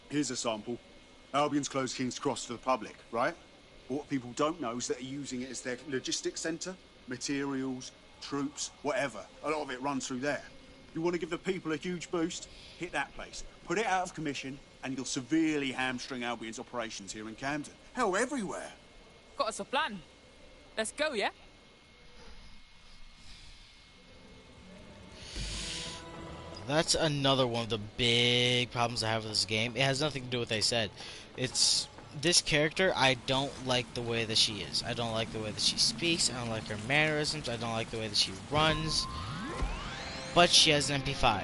Here's a sample. Albion's closed King's Cross to the public, right? But what people don't know is that they're using it as their logistics centre. Materials, troops, whatever. A lot of it runs through there. You want to give the people a huge boost? Hit that place. Put it out of commission, and you'll severely hamstring Albion's operations here in Camden. Hell, everywhere. Got us a plan. Let's go, yeah? That's another one of the big problems I have with this game. It has nothing to do with what they said. It's this character, I don't like the way that she is. I don't like the way that she speaks. I don't like her mannerisms. I don't like the way that she runs. But she has an MP5.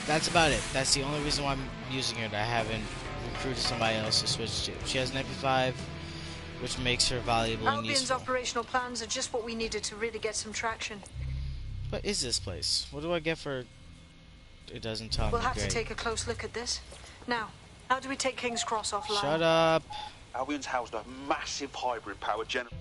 That's about it. That's the only reason why I'm using her. I haven't recruited somebody else to switch to. She has an MP5, which makes her valuable and Albion's useful. operational plans are just what we needed to really get some traction. What is this place? What do I get for... It doesn't tell me. We'll have Great. to take a close look at this. Now, how do we take King's Cross offline? Shut up. Albion's housed a massive hybrid power generator.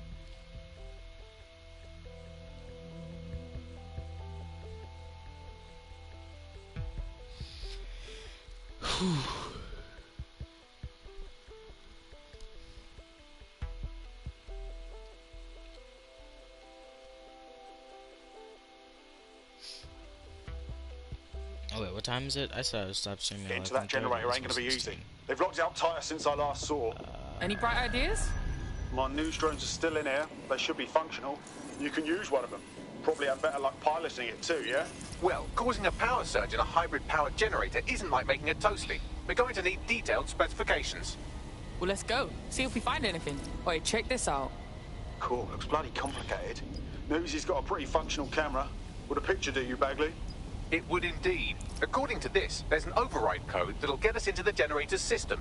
Oh wait, what time is it? I said I would stop streaming. Getting to that generator ain't gonna be easy. They've locked it up tighter since I last saw. Any bright ideas? My news drones are still in here. They should be functional. You can use one of them. Probably have better luck piloting it too, yeah? Well, causing a power surge in a hybrid powered generator isn't like making a toasty. We're going to need detailed specifications. Well, let's go. See if we find anything. Wait, check this out. Cool. Looks bloody complicated. News he's got a pretty functional camera. Would a picture do you, Bagley? It would indeed. According to this, there's an override code that'll get us into the generator's system.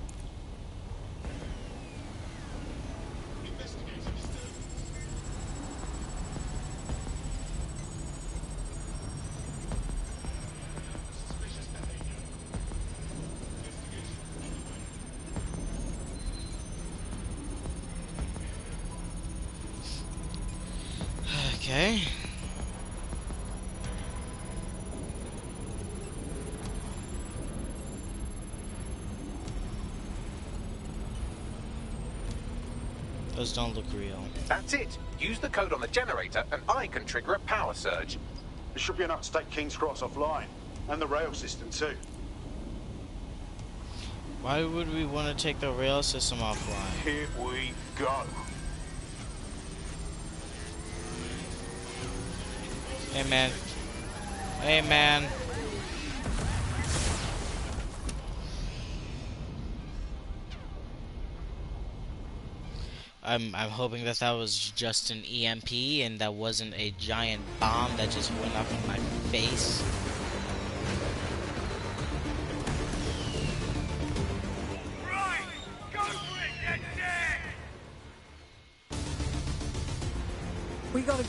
Okay. Those don't look real. That's it. Use the code on the generator and I can trigger a power surge. It should be enough to take King's Cross offline. And the rail system too. Why would we want to take the rail system offline? Here we go. Hey man. Hey man. I'm hoping that that was just an EMP and that wasn't a giant bomb that just went off in my face. Right, go for it,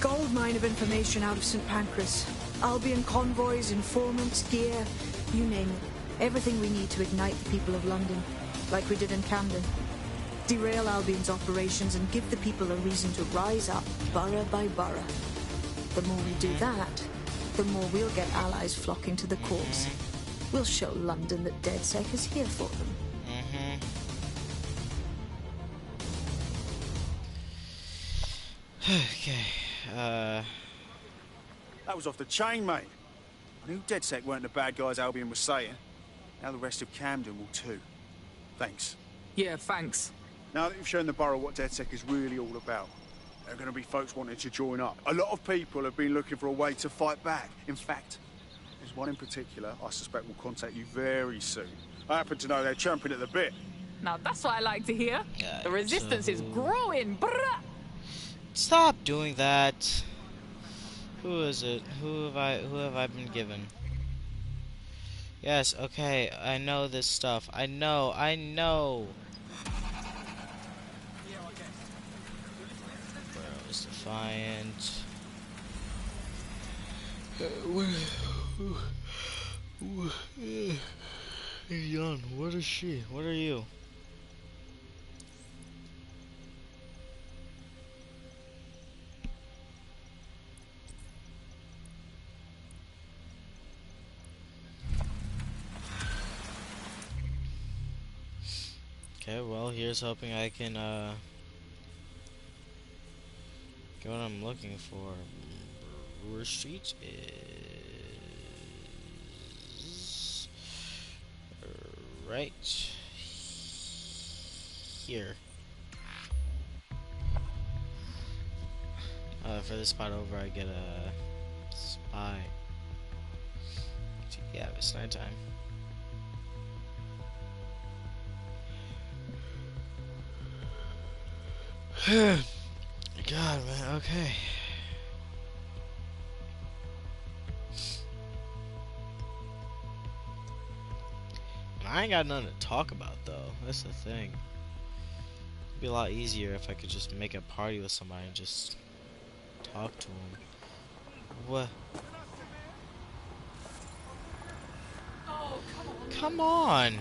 Goldmine of information out of St. Pancras. Albion convoys, informants, gear, you name it. Everything we need to ignite the people of London, like we did in Camden. Derail Albion's operations and give the people a reason to rise up, borough by borough. The more we do that, the more we'll get allies flocking to the cause. We'll show London that DedSec is here for them. Okay, That was off the chain, mate. I knew DedSec weren't the bad guys Albion was saying. Now the rest of Camden will too. Thanks. Yeah, thanks. Now that you've shown the borough what DedSec is really all about, there are going to be folks wanting to join up. A lot of people have been looking for a way to fight back. In fact, there's one in particular I suspect will contact you very soon. I happen to know they're champing at the bit. Now that's what I like to hear. The resistance is growing, bruh! Stop doing that. Who is it? Who have I been given? Yes, okay, I know this stuff. I know. Burroughs Defiant. Young, what is she? What are you? Okay, well, here's hoping I can, get what I'm looking for. Brewer Street is right here. For this spot over, I get a spy. Yeah, it's nighttime. God, man, okay. I ain't got nothing to talk about, though. That's the thing. It'd be a lot easier if I could just make a party with somebody and just talk to them. What? Oh, come on!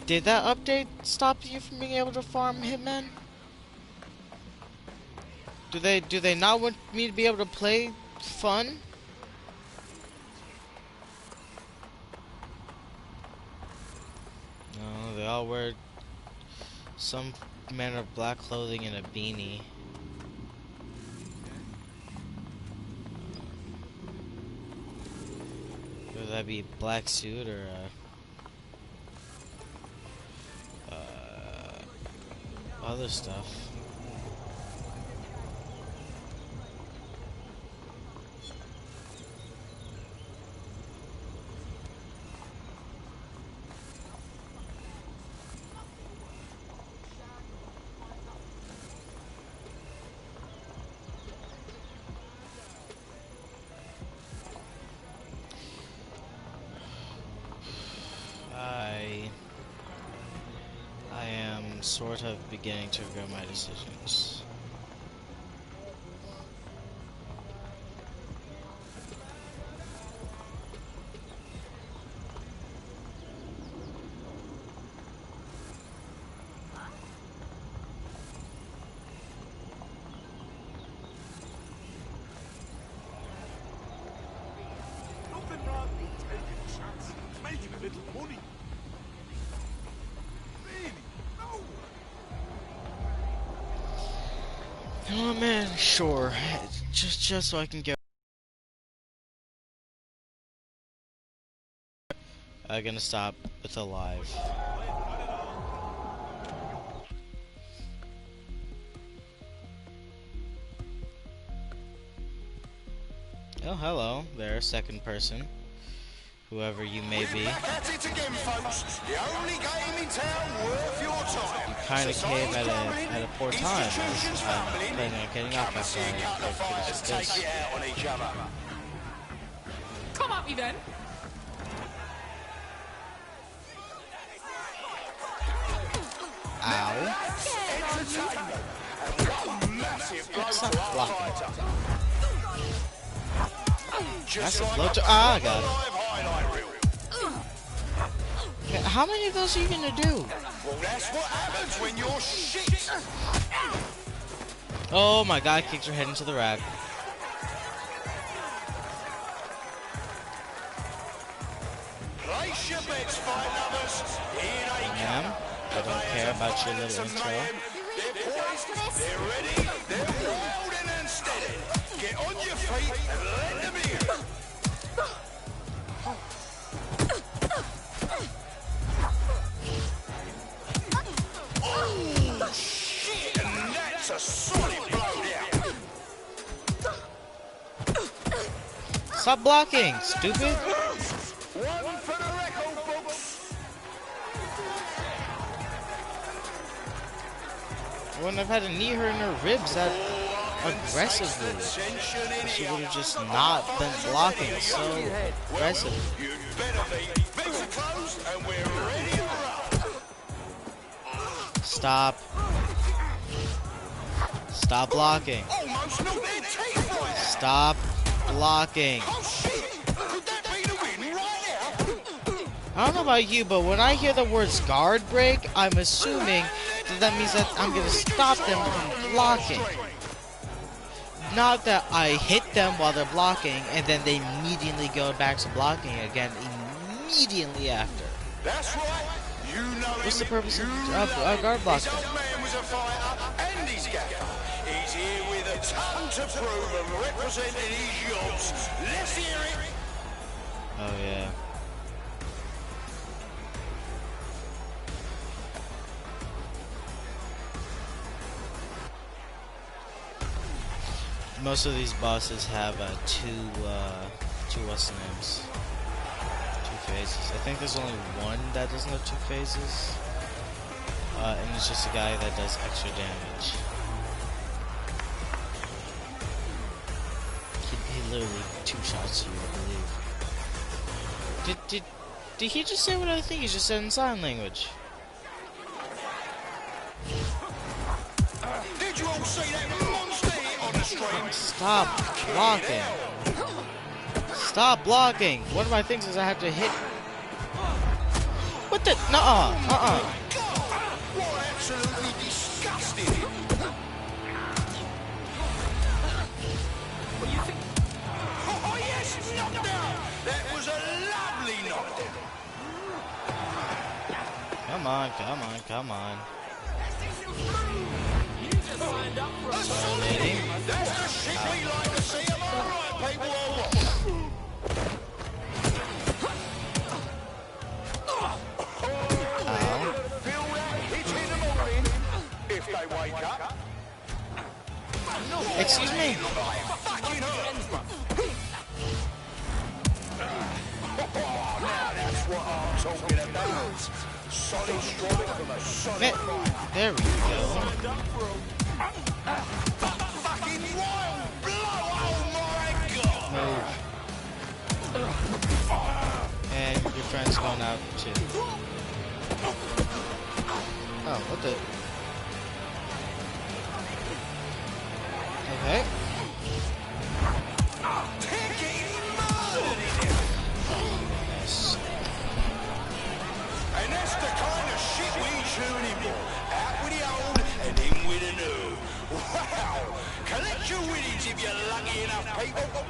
Did that update stop you from being able to farm Hitman? Do they not want me to be able to play fun? No, they all wear some manner of black clothing and a beanie. Whether that be a black suit or other stuff. I am sort of beginning to regret my decisions. Nothing wrong with taking a chance, making a little money. Oh man, sure. Just so I can get. I'm gonna stop with alive. Oh, hello there, second person. Whoever you may be. You kind of came at a poor time. I'm planning on getting off after I finish this. Come at me then. Ow. Stop blocking. Massive blow to I got it. How many of those are you gonna do? Well, that's what happens when you're shit. Oh my god, kicks her head into the rack. Place your bets, fight lovers. Ma'am, I don't care about your little intro. They're poised, they're ready, they're wild and steady. Get on your feet and let them in. Oh, shit, and that's a solid blowdown. Stop blocking, stupid. One for the record books. I wouldn't have had to knee her in her ribs that aggressively. She would have just not been blocking so aggressively. You'd better be. Bits are closed and we're ready to roll. Stop. Stop blocking. Almost knocked their teeth right out. Stop blocking. Oh shit! Could that be the win right now? I don't know about you, but when I hear the words guard break, I'm assuming that means that I'm gonna stop them from blocking. Not that I hit them while they're blocking and then they immediately go back to blocking again immediately after. That's right. You know What's the purpose of guard This blocking? old man was a fighter and he's gaffer. He's here with a ton to prove and representing his yobs. Let's hear it. Oh yeah. Most of these bosses have two what's the names? Two phases. I think there's only one that doesn't have two phases. And it's just a guy that does extra damage. He literally two shots you, I believe. Did he just say what I think he just said in sign language? Did you all see that monster hit on the stream? Stop blocking. Stop blocking. One of my things is I have to hit. What the? Nuh-uh. What absolutely disgusting. What do you think? Oh yes, knockdown. That was a lovely knockdown. Come on, come on, come on. Sorry, lady. That's the shit we like to see. Am I right, people? Or what? Feel that hit in the morning if they wake up. Excuse me. Fucking hurt. Now that's what I'm talking about. Solid strike from a solid fight. There we go. Fucking wild blow, oh my god! Move. And your friend's going out too. Oh, what the? Okay. Yes. And that's the kind of shit we tune in for. Out with the old and in with the new. Wow! Collect your winnings if you're lucky enough, people.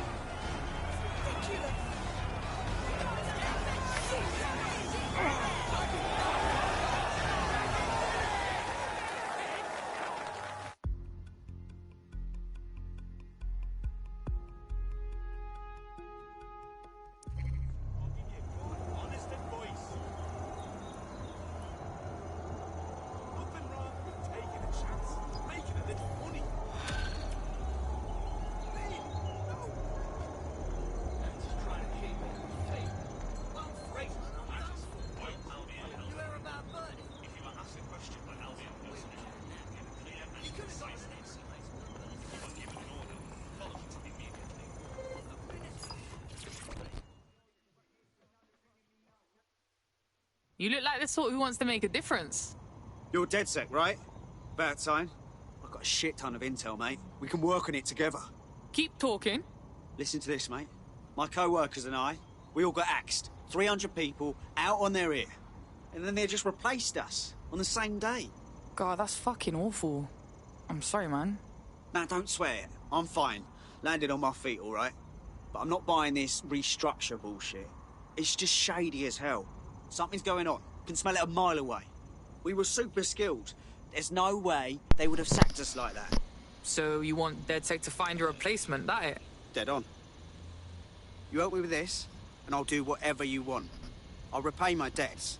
You look like the sort who wants to make a difference. You're DedSec, right? About time. I've got a shit ton of intel, mate. We can work on it together. Keep talking. Listen to this, mate. My co-workers and I, we all got axed. 300 people out on their ear. And then they just replaced us on the same day. God, that's fucking awful. I'm sorry, man. Nah, don't swear it. I'm fine. Landed on my feet, all right? But I'm not buying this restructure bullshit. It's just shady as hell. Something's going on. Can smell it a mile away. We were super skilled. There's no way they would have sacked us like that. So you want DedSec to find a replacement, that it? Dead on. You help me with this, and I'll do whatever you want. I'll repay my debts.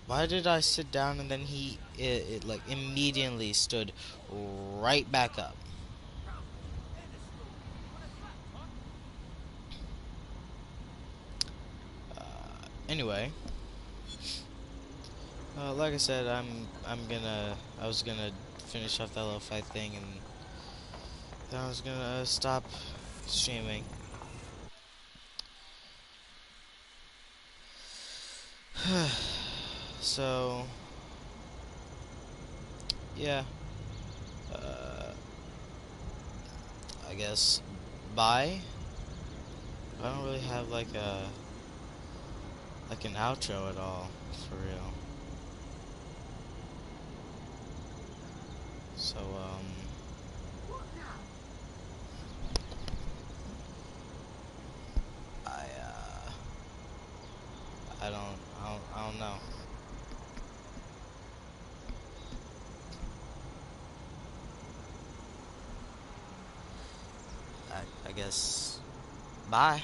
Why did I sit down and then he like immediately stood right back up? Anyway, like I said, I was gonna finish off that little fight thing, and then I was gonna stop streaming. So, yeah, I guess bye. I don't really have like an outro at all, for real. So, I don't know. I guess bye.